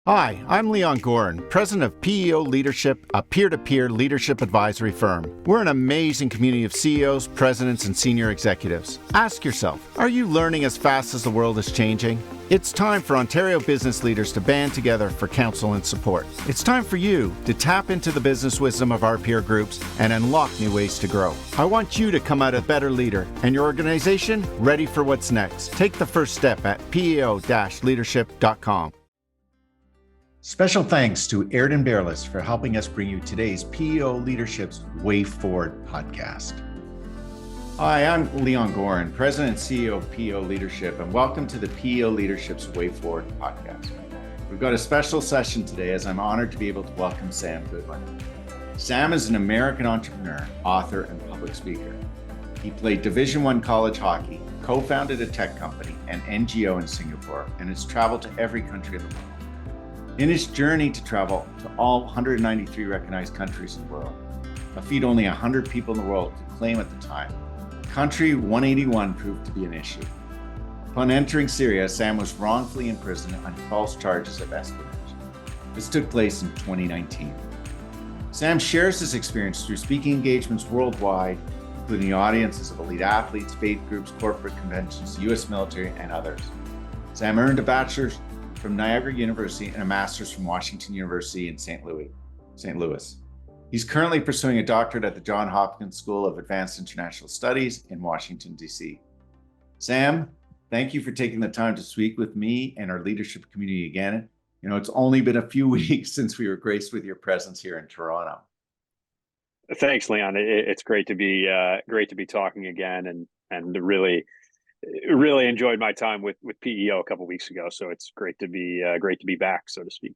Hi, I'm Leon Gorin, president of PEO Leadership, a peer-to-peer leadership advisory firm. We're an amazing community of CEOs, presidents, and senior executives. Ask yourself, are you learning as fast as the world is changing? It's time for Ontario business leaders to band together for counsel and support. It's time for you to tap into the business wisdom of our peer groups and unlock new ways to grow. I want you to come out a better leader and your organization ready for what's next. Take the first step at peo-leadership.com. Special thanks to Airden Bearless for helping us bring you today's PEO Leadership's Way Forward podcast. Hi, I'm Leon Gorin, President and CEO of PEO Leadership, and welcome to the PEO Leadership's Way Forward podcast. We've got a special session today as I'm honored to be able to welcome Sam Goodwin. Sam is an American entrepreneur, author, and public speaker. He played Division I college hockey, co-founded a tech company and NGO in Singapore, and has traveled to every country in the world. In his journey to travel to all 193 recognized countries in the world, a feat only 100 people in the world could claim at the time, Country 181 proved to be an issue. Upon entering Syria, Sam was wrongfully imprisoned on false charges of espionage. This took place in 2019. Sam shares his experience through speaking engagements worldwide, including the audiences of elite athletes, faith groups, corporate conventions, the U.S. military, and others. Sam earned a bachelor's from Niagara University and a master's from Washington University in St. Louis. He's currently pursuing a doctorate at the Johns Hopkins School of Advanced International Studies in Washington, D.C. Sam, thank you for taking the time to speak with me and our leadership community again. You know, it's only been a few weeks since we were graced with your presence here in Toronto. Thanks, Leon. It's great to be talking again, and really enjoyed my time with PEO a couple of weeks ago. So it's great to be back, so to speak.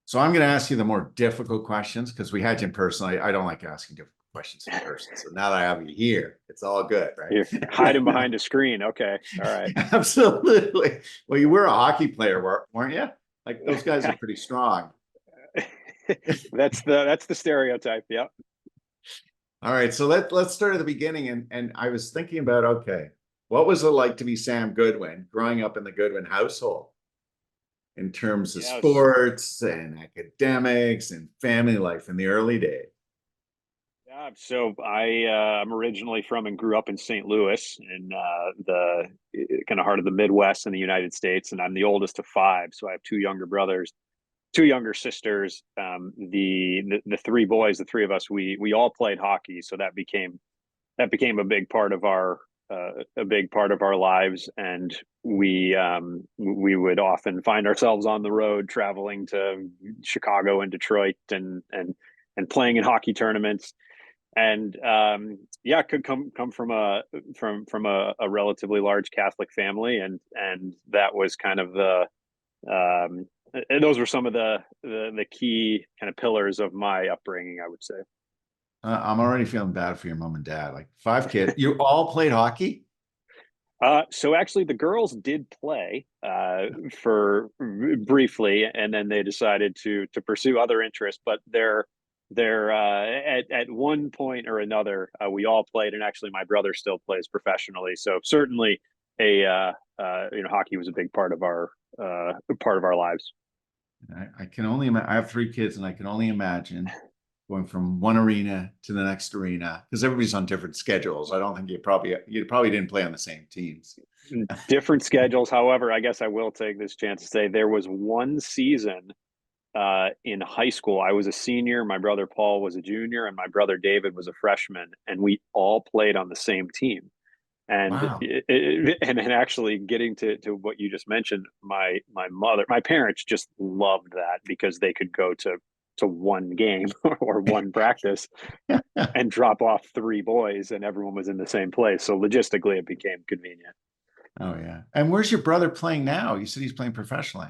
So I'm going to ask you the more difficult questions because we had you in person. I don't like asking difficult questions in person. So now that I have you here, it's all good, right? You're hiding behind a screen. Okay. All right. Absolutely. Well, you were a hockey player, weren't you? Like those guys are pretty strong. That's the stereotype. Yep. All right. So let's start at the beginning. And I was thinking about, okay, what was it like to be Sam Goodwin growing up in the Goodwin household in terms of sports and academics and family life in the early days? Yeah, so I'm originally from and grew up in St. Louis in the kind of heart of the Midwest in the United States, and I'm the oldest of five. So I have two younger brothers, two younger sisters. The three boys, the three of us, we all played hockey, so that became a big part of our lives, and we would often find ourselves on the road traveling to Chicago and Detroit and playing in hockey tournaments. And could come from a relatively large Catholic family, and that was kind of those were some of the key kind of pillars of my upbringing, I would say. I'm already feeling bad for your mom and dad. Like 5 kids, you all played hockey? So actually, the girls did play for briefly, and then they decided to pursue other interests. But they're at one point or another, we all played, and actually, my brother still plays professionally. So certainly, hockey was a big part of our lives. I can only I have 3 kids, and I can only imagine going from one arena to the next arena because everybody's on different schedules. I don't think you probably didn't play on the same teams. Different schedules. However, I guess I will take this chance to say there was one season in high school. I was a senior, my brother Paul was a junior, and my brother David was a freshman, and we all played on the same team. And wow. And actually getting to what you just mentioned, my parents just loved that because they could go to one game or one practice and drop off 3 boys, and everyone was in the same place. So logistically, it became convenient. Oh yeah. And where's your brother playing now? You said he's playing professionally.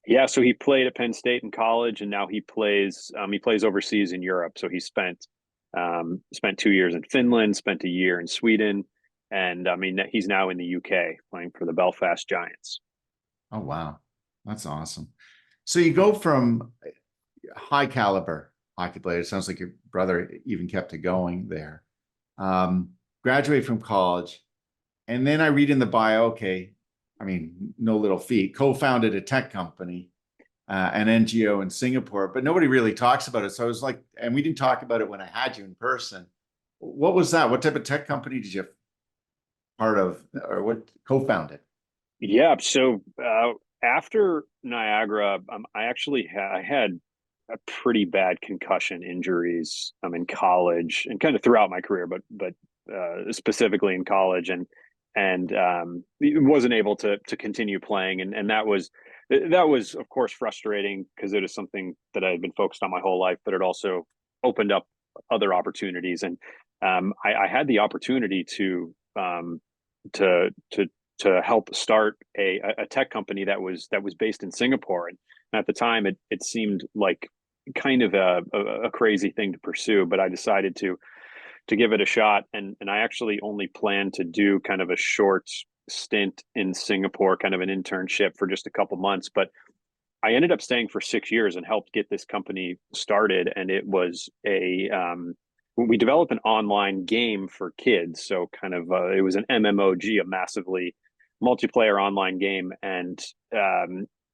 Yeah, so he played at Penn State in college, and now he plays overseas in Europe. So he spent 2 years in Finland, spent a year in Sweden, and he's now in the UK playing for the Belfast Giants. Oh wow, that's awesome. So you go from high caliber hockey player. It sounds like your brother even kept it going there. Graduate from college. And then I read in the bio, okay, no little feat, co-founded a tech company an NGO in Singapore, but nobody really talks about it. So I was like, and we didn't talk about it when I had you in person. What was that? What type of tech company did you part of, or what co-founded? Yeah. So after Niagara, I had a pretty bad concussion injuries in college and kind of throughout my career, but specifically in college, and wasn't able to continue playing, and that was of course frustrating because it is something that I had been focused on my whole life, but it also opened up other opportunities, and I had the opportunity to to help start a tech company that was based in Singapore, and at the time it seemed like kind of a crazy thing to pursue, but I decided to give it a shot, and I actually only planned to do kind of a short stint in Singapore, kind of an internship for just a couple months, but I ended up staying for 6 years and helped get this company started. And it was we developed an online game for kids. So kind of, it was an MMOG, a massively multiplayer online game. And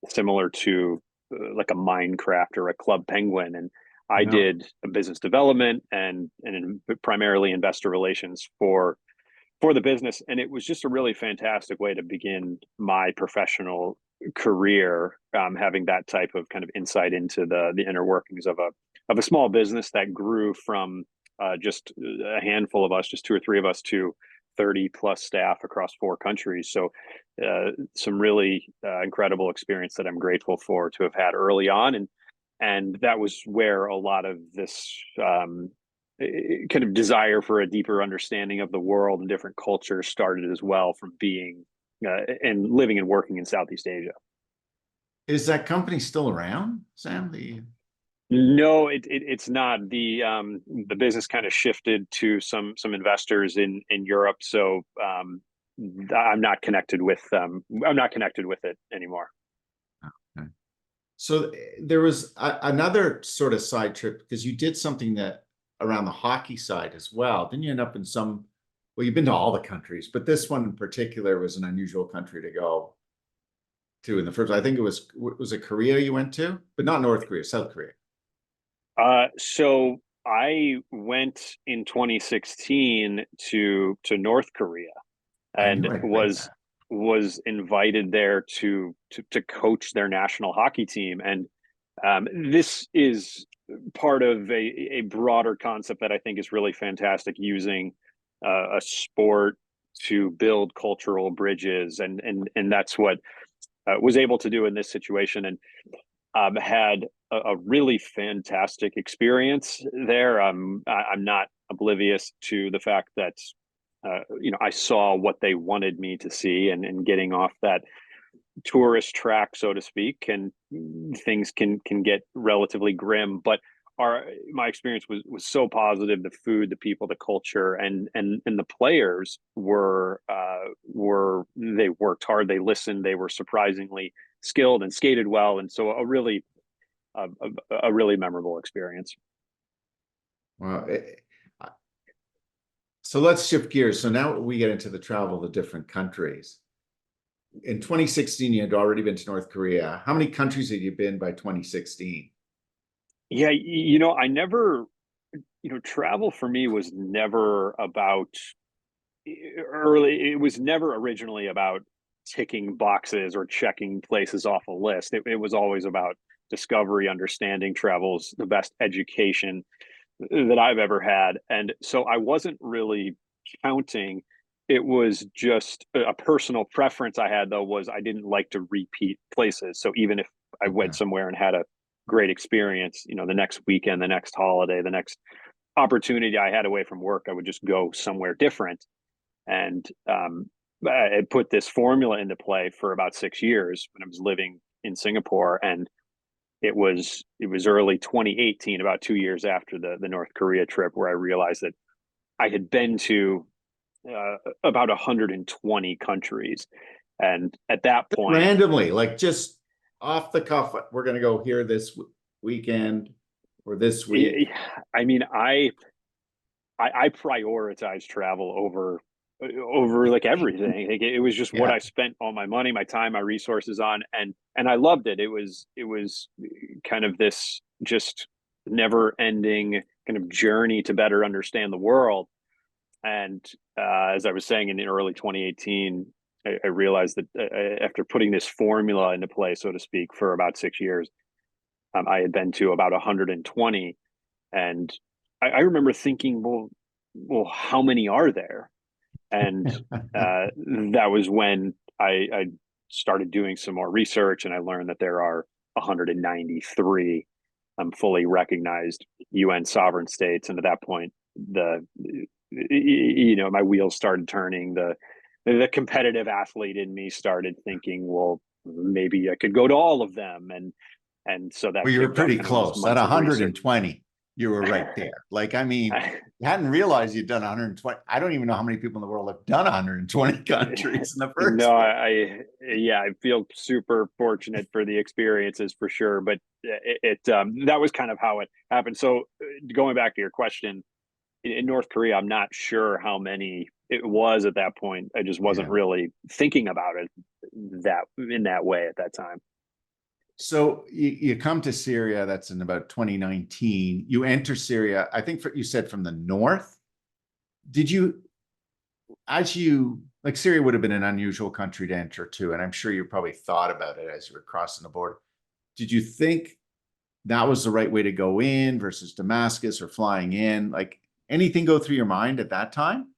similar to like a Minecraft or a Club Penguin. And I No. did business development and primarily investor relations for the business, and it was just a really fantastic way to begin my professional career, having that type of kind of insight into the inner workings of a small business that grew from just a handful of us, just two or three of us, to 30 plus staff across 4 countries. So some really incredible experience that I'm grateful for to have had early on, and that was where a lot of this kind of desire for a deeper understanding of the world and different cultures started as well, from being and living and working in Southeast Asia. Is that company still around, Sam? No, it's not. The business kind of shifted to some investors in Europe, so I'm not connected with I'm not connected with it anymore. Okay. So there was another sort of side trip because you did something that around the hockey side as well. Didn't you end up in some, well, you've been to all the countries, but this one in particular was an unusual country to go to in the first. I think was it Korea you went to, but not North Korea, South Korea. So I went in 2016 to North Korea I and knew I'd read was that. was invited there to coach their national hockey team. And this is part of a broader concept that I think is really fantastic, using a sport to build cultural bridges, and that's what was able to do in this situation, and had a really fantastic experience there. I'm not oblivious to the fact that I saw what they wanted me to see, and getting off that tourist track, so to speak, and things can get relatively grim. But my experience was so positive. The food, the people, the culture, and the players were they worked hard, they listened, they were surprisingly skilled and skated well, and so a, a really memorable experience. Well, so let's shift gears. So now we get into the travel to different countries. In 2016, you had already been to North Korea. How many countries had you been by 2016? Yeah, I never, travel for me was never about early. It was never originally about ticking boxes or checking places off a list. It was always about discovery, understanding. Travel's the best education that I've ever had. And so I wasn't really counting. It was just a personal preference I had, though, was I didn't like to repeat places. So even if I Okay. went somewhere and had a great experience, the next weekend, the next holiday, the next opportunity I had away from work, I would just go somewhere different. And I put this formula into play for about 6 years when I was living in Singapore. And it was early 2018, about 2 years after the North Korea trip, where I realized that I had been to about 120 countries, and at that point, Randomly, like just off the cuff, we're going to go here this weekend or this week. I mean, I prioritize travel over over like everything. Like it was just what Yeah. I spent all my money, my time, my resources on, and I loved it. It was kind of this just never ending kind of journey to better understand the world. And as I was saying in early 2018, I realized that after putting this formula into play, so to speak, for about 6 years, I had been to about 120, and I remember thinking, well, how many are there? And that was when I started doing some more research, and I learned that there are 193 fully recognized UN sovereign states. And at that point, my wheels started turning. The competitive athlete in me started thinking, well, maybe I could go to all of them, and so that Well, you were kicked off pretty kind of these close. At months of research. 120, you were right there. Like, I mean, you hadn't realized you'd done 120. I don't even know how many people in the world have done 120 countries in the first No, place. yeah, I feel super fortunate for the experiences for sure, but that was kind of how it happened. So going back to your question, in North Korea, I'm not sure how many it was at that point. I just wasn't Yeah. really thinking about it that in that way at that time. So you come to Syria, that's in about 2019. You enter Syria, I think you said from the north. Did you, like Syria would have been an unusual country to enter to, and I'm sure you probably thought about it as you were crossing the border. Did you think that was the right way to go in versus Damascus or flying in? Like anything go through your mind at that time?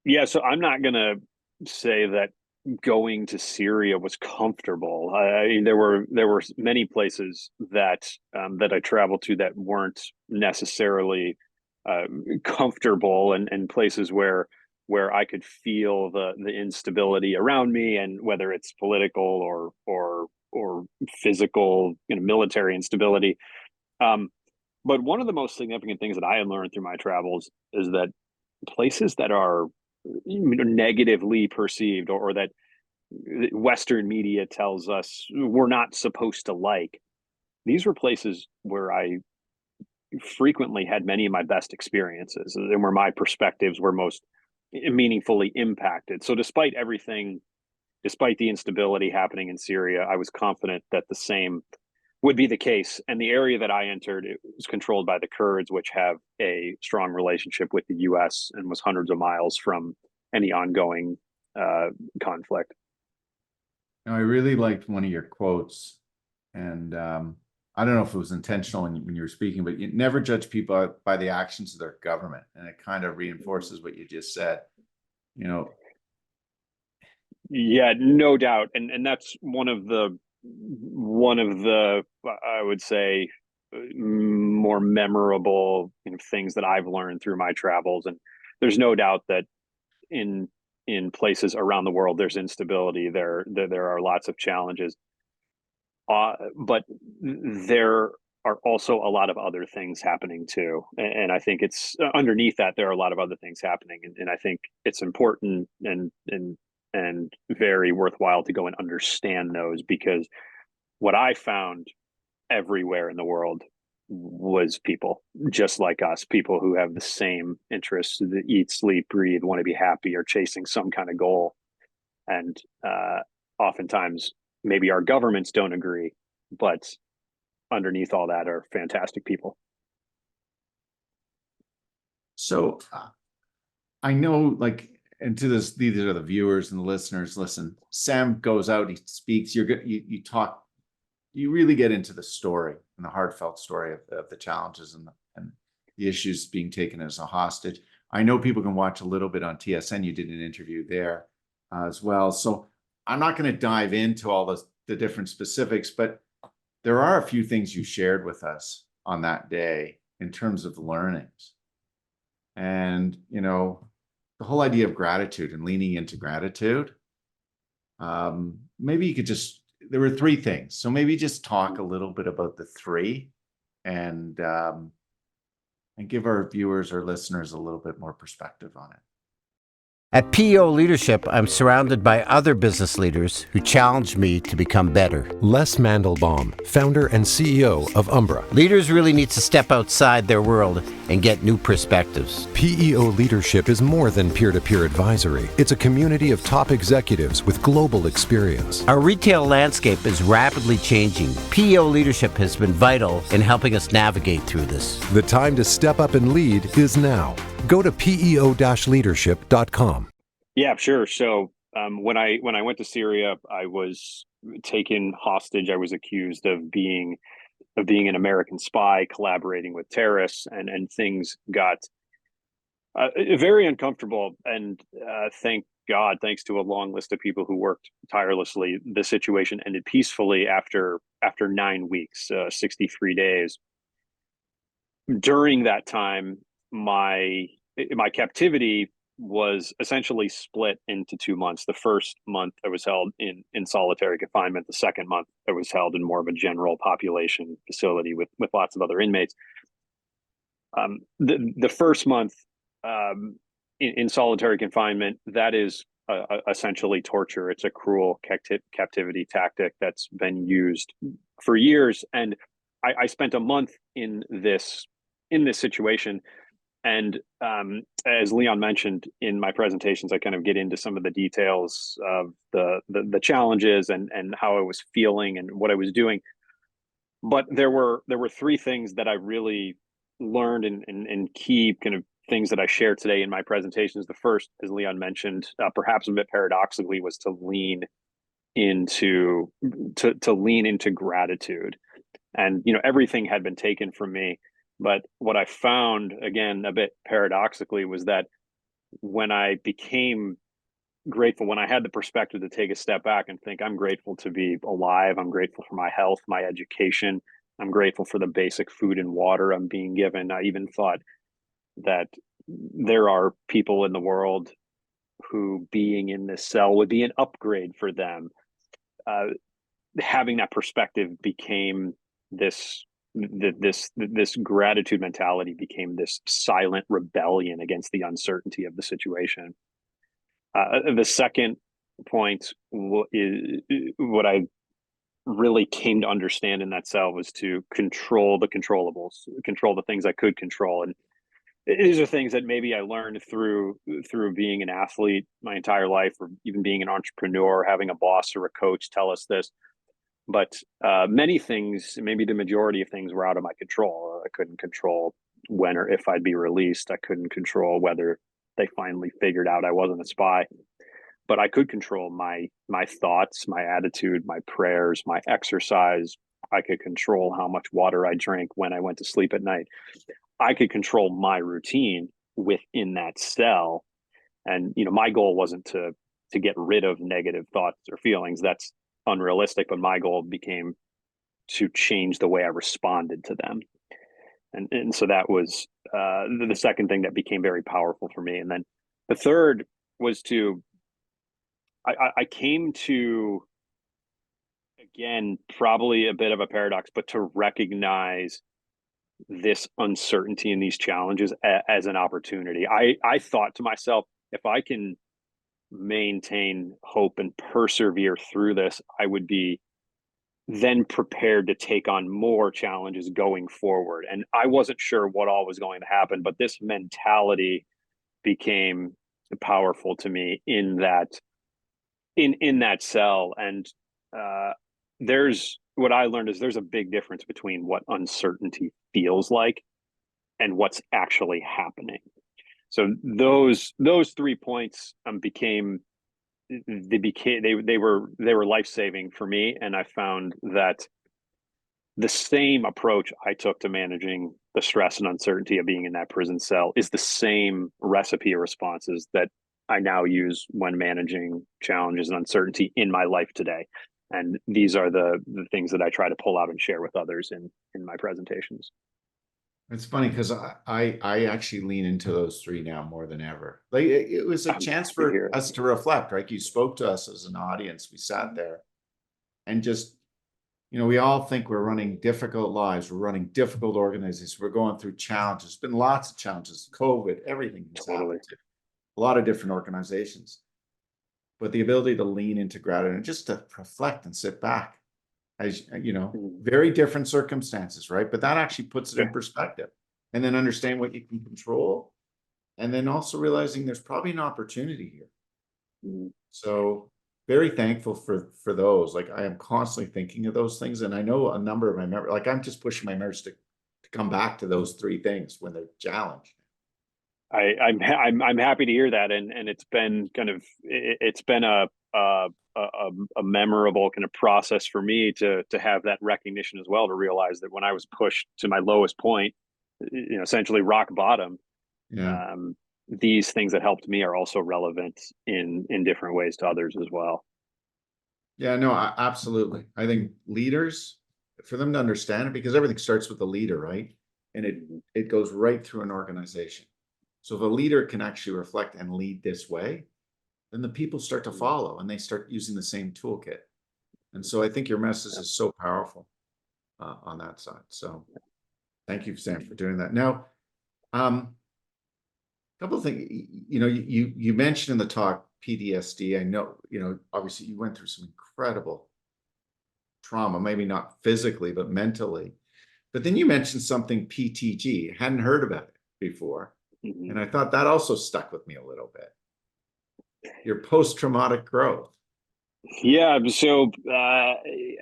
Yeah, so I'm not gonna say that going to Syria was comfortable. I mean, there were many places that I traveled to that weren't necessarily uh, comfortable, and places where I could feel the instability around me, and whether it's political or physical, military instability. Um, but one of the most significant things that I had learned through my travels is that places that are negatively perceived, or that Western media tells us we're not supposed to like, these were places where I frequently had many of my best experiences, and where my perspectives were most meaningfully impacted. So despite everything, despite the instability happening in Syria, I was confident that the same would be the case. And the area that I entered, it was controlled by the Kurds, which have a strong relationship with the U.S. and was hundreds of miles from any ongoing uh, conflict. Now, I really liked one of your quotes, and I don't know if it was intentional when you were speaking, but you never judge people by the actions of their government, and it kind of reinforces what you just said. You know, Yeah, no doubt, and that's one of the I would say more memorable things that I've learned through my travels. And there's no doubt that in in places around the world there's instability. There are lots of challenges, but there are also a lot of other things happening too. And I think it's underneath that there are a lot of other things happening, and I think it's important and very worthwhile to go and understand those, because what I found everywhere in the world was people just like us, people who have the same interests, that eat, sleep, breathe, want to be happy, or chasing some kind of goal. And oftentimes, maybe our governments don't agree, but underneath all that are fantastic people. so I know, like, and to this, these are the viewers and the listeners. Listen, Sam goes out, he speaks. You're good. You talk. You really get into the story and the heartfelt story of the challenges and the issues being taken as a hostage. I know people can watch a little bit on TSN. You did an interview there as well. So I'm not going to dive into all the different specifics, but there are a few things you shared with us on that day in terms of learnings. And, the whole idea of gratitude and leaning into gratitude. Maybe you could there were three things. So maybe just talk a little bit about the three and give our viewers or listeners a little bit more perspective on it. At PEO Leadership, I'm surrounded by other business leaders who challenge me to become better. Les Mandelbaum, founder and CEO of Umbra. Leaders really need to step outside their world and get new perspectives. PEO Leadership is more than peer-to-peer advisory. It's a community of top executives with global experience. Our retail landscape is rapidly changing. PEO Leadership has been vital in helping us navigate through this. The time to step up and lead is now. Go to peo-leadership.com. Yeah, sure. So when I went to Syria, I was taken hostage. I was accused of being an American spy, collaborating with terrorists, and things got very uncomfortable. And thank God, thanks to a long list of people who worked tirelessly, the situation ended peacefully after 9 weeks, 63 days. During that time, my captivity was essentially split into 2 months. The first month I was held in solitary confinement. The second month I was held in more of a general population facility with lots of other inmates. The first month in solitary confinement, that is essentially torture. It's a cruel captivity tactic that's been used for years. And I spent a month in this situation. And as Leon mentioned in my presentations, I kind of get into some of the details of the challenges and how I was feeling and what I was doing. But there were three things that I really learned and key kind of things that I share today in my presentations. The first, as Leon mentioned, perhaps a bit paradoxically, was to lean into gratitude. And everything had been taken from me. But what I found, again, a bit paradoxically, was that when I became grateful, when I had the perspective to take a step back and think, I'm grateful to be alive, I'm grateful for my health, my education, I'm grateful for the basic food and water I'm being given. I even thought that there are people in the world who being in this cell would be an upgrade for them. Having that perspective became this gratitude mentality became this silent rebellion against the uncertainty of the situation. The second point is what I really came to understand in that cell was to control the controllables, control the things I could control. And these are things that maybe I learned through being an athlete my entire life, or even being an entrepreneur, having a boss or a coach tell us this. But many things, maybe the majority of things, were out of my control. I couldn't control when or if I'd be released. I couldn't control whether they finally figured out I wasn't a spy. But I could control my thoughts, my attitude, my prayers, my exercise. I could control how much water I drank when I went to sleep at night. I could control my routine within that cell. And my goal wasn't to get rid of negative thoughts or feelings. That's unrealistic, but my goal became to change the way I responded to them. And so that was the second thing that became very powerful for me. And then the third was I came to, again, probably a bit of a paradox, but to recognize this uncertainty and these challenges as an opportunity. I thought to myself, if I can maintain hope and persevere through this, I would be then prepared to take on more challenges going forward. And I wasn't sure what all was going to happen, but this mentality became powerful to me in that cell. And there's what I learned is there's a big difference between what uncertainty feels like and what's actually happening. So those 3 points they were life-saving for me. And I found that the same approach I took to managing the stress and uncertainty of being in that prison cell is the same recipe of responses that I now use when managing challenges and uncertainty in my life today. And these are the things that I try to pull out and share with others in my presentations. It's funny because I actually lean into those three now more than ever. Like it was a chance for us to reflect, right? You spoke to us as an audience. We sat there and just, we all think we're running difficult lives. We're running difficult organizations. We're going through challenges. There's been lots of challenges, COVID, everything. Totally. a lot of different organizations. But the ability to lean into gratitude and just to reflect and sit back, as you know, very different circumstances, right? But that actually puts it in perspective, and then understand what you can control, and then also realizing there's probably an opportunity here. So very thankful for those. Like, I am constantly thinking of those things, and I know a number of my members, like, I'm just pushing my members to come back to those three things when they're challenged. I'm happy to hear that, and it's been a memorable kind of process for me to have that recognition as well, to realize that when I was pushed to my lowest point, essentially rock bottom, these things that helped me are also relevant in different ways to others as well. Yeah, no, absolutely. I think leaders, for them to understand it, because everything starts with the leader, right? And it goes right through an organization. So if a leader can actually reflect and lead this way, then the people start to follow, and they start using the same toolkit. And so I think your message is so powerful on that side. So thank you, Sam, for doing that. Now, a couple of things, you mentioned in the talk PTSD. I know, obviously you went through some incredible trauma, maybe not physically, but mentally. But then you mentioned something PTG. Hadn't heard about it before. And I thought that also stuck with me a little bit. Your post-traumatic growth. Yeah. So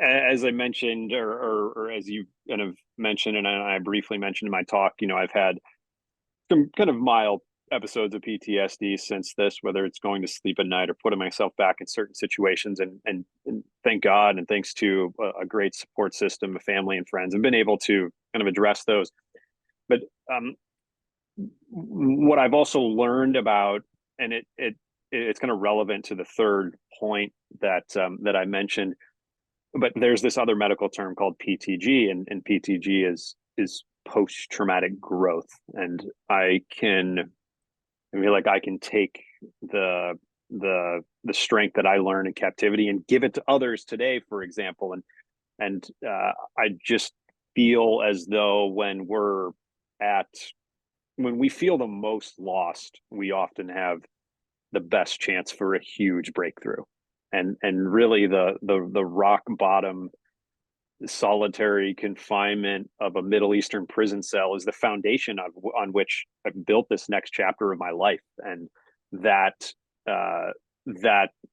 as I mentioned, or as you kind of mentioned, and I briefly mentioned in my talk, I've had some kind of mild episodes of PTSD since this, whether it's going to sleep at night or putting myself back in certain situations, and thank God and thanks to a great support system of family and friends, I've been able to kind of address those. But what I've also learned about, and it's kind of relevant to the third point that I mentioned, but there's this other medical term called PTG, and PTG is post-traumatic growth. And I feel like I can take the strength that I learned in captivity and give it to others today, for example. And I just feel as though when we feel the most lost, we often have the best chance for a huge breakthrough. And really the rock bottom solitary confinement of a Middle Eastern prison cell is the foundation on which I built this next chapter of my life. And that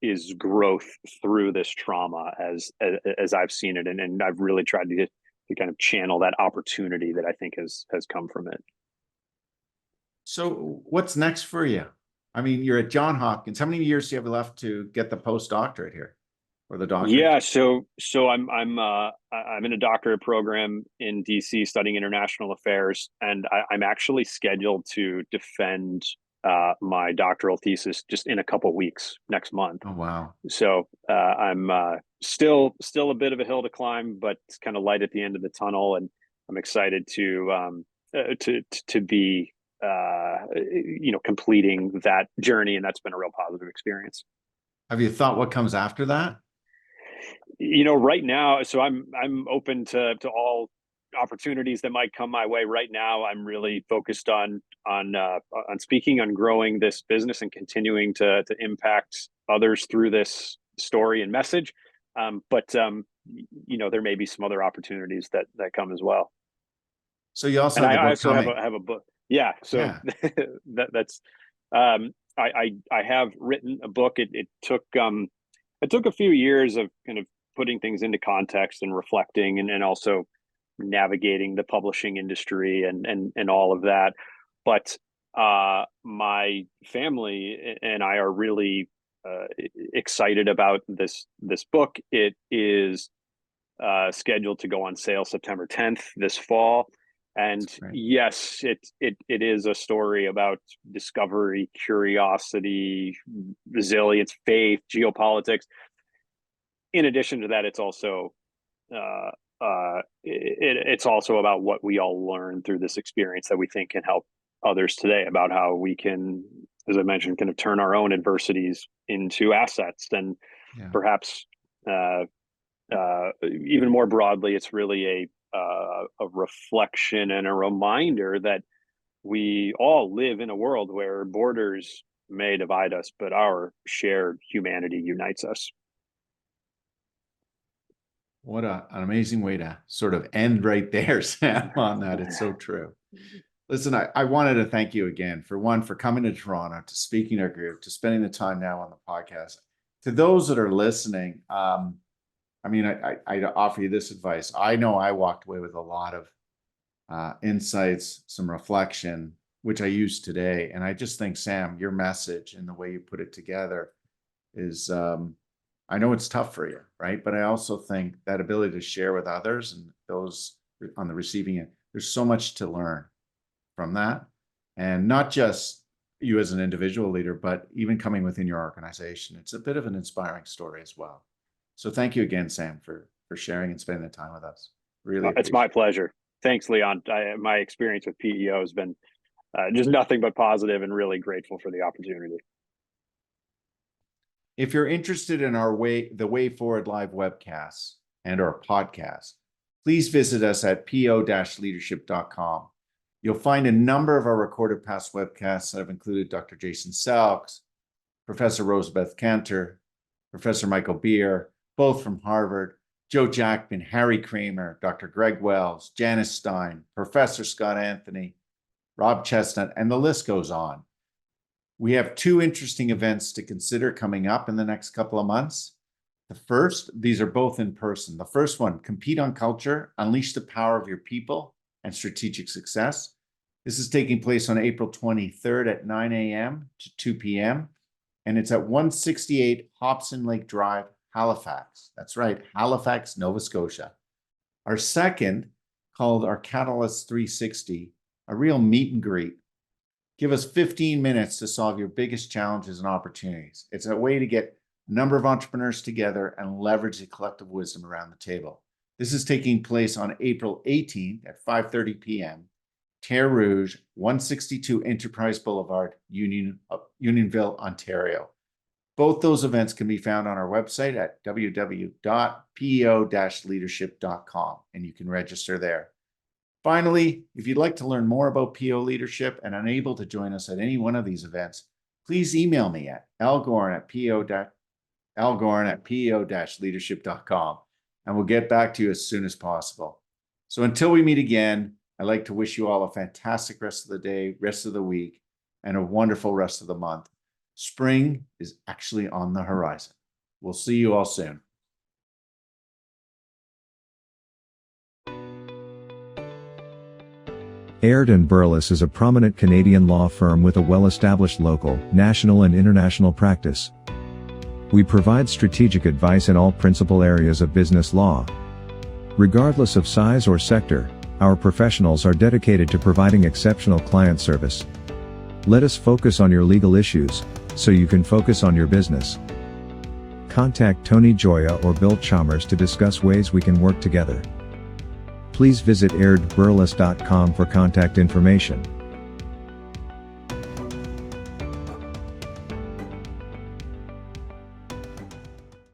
is growth through this trauma as I've seen it. And I've really tried to kind of channel that opportunity that I think has come from it. So what's next for you? I mean, you're at Johns Hopkins. How many years do you have left to get the postdoctorate here, or the doctorate? Yeah, so I'm in a doctorate program in DC studying international affairs, and I'm actually scheduled to defend my doctoral thesis just in a couple weeks next month. Oh wow! So I'm still a bit of a hill to climb, but it's kind of light at the end of the tunnel, and I'm excited to be completing that journey, and that's been a real positive experience. Have you thought what comes after that? Right now, so I'm open to all opportunities that might come my way. Right now, I'm really focused on speaking, on growing this business, and continuing to impact others through this story and message. But there may be some other opportunities that come as well. So you also have I also have a book. Yeah. So yeah. that's I have written a book. It took a few years of kind of putting things into context and reflecting, and also navigating the publishing industry and all of that. But my family and I are really excited about this book. It is scheduled to go on sale September 10th this fall. And yes, it is a story about discovery, curiosity, resilience, faith, geopolitics. In addition to that, it's also it's also about what we all learn through this experience that we think can help others today, about how we can, as I mentioned, kind of turn our own adversities into assets. And perhaps even more broadly, it's really a reflection and a reminder that we all live in a world where borders may divide us, but our shared humanity unites us. What an amazing way to sort of end right there, Sam, on that. It's so true. Listen, I wanted to thank you again for coming to Toronto, to speaking to our group, to spending the time now on the podcast. To those that are listening, I offer you this advice. I know I walked away with a lot of insights, some reflection, which I use today. And I just think, Sam, your message and the way you put it together is, I know it's tough for you, right? But I also think that ability to share with others and those on the receiving end, there's so much to learn from that. And not just you as an individual leader, but even coming within your organization. It's a bit of an inspiring story as well. So thank you again, Sam, for sharing and spending the time with us. Really, it's my pleasure. Thanks, Leon. My experience with PEO has been just nothing but positive, and really grateful for the opportunity. If you're interested in the Way Forward live webcasts and our podcast, please visit us at PEO-leadership.com. You'll find a number of our recorded past webcasts that have included Dr. Jason Selks, Professor Rosabeth Cantor, Professor Michael Beer, both from Harvard, Joe Jackman, Harry Kramer, Dr. Greg Wells, Janice Stein, Professor Scott Anthony, Rob Chestnut, and the list goes on. We have 2 interesting events to consider coming up in the next couple of months. These are both in person. The first one, Compete on Culture, Unleash the Power of Your People and Strategic Success. This is taking place on April 23rd at 9 a.m. to 2 p.m. And it's at 168 Hobson Lake Drive, Halifax. That's right, Halifax, Nova Scotia. Our second, called our Catalyst 360, a real meet and greet. Give us 15 minutes to solve your biggest challenges and opportunities. It's a way to get a number of entrepreneurs together and leverage the collective wisdom around the table. This is taking place on April 18th at 5:30 p.m. Terre Rouge, 162 Enterprise Boulevard, Unionville, Ontario. Both those events can be found on our website at www.peo-leadership.com, and you can register there. Finally, if you'd like to learn more about PEO leadership and unable to join us at any one of these events, please email me at algorn@peo-leadership.com, and we'll get back to you as soon as possible. So until we meet again, I'd like to wish you all a fantastic rest of the day, rest of the week, and a wonderful rest of the month. Spring is actually on the horizon. We'll see you all soon. Aird & Burles is a prominent Canadian law firm with a well-established local, national and international practice. We provide strategic advice in all principal areas of business law. Regardless of size or sector, our professionals are dedicated to providing exceptional client service. Let us focus on your legal issues, so you can focus on your business. Contact Tony Joya or Bill Chalmers to discuss ways we can work together. Please visit airdburles.com for contact information.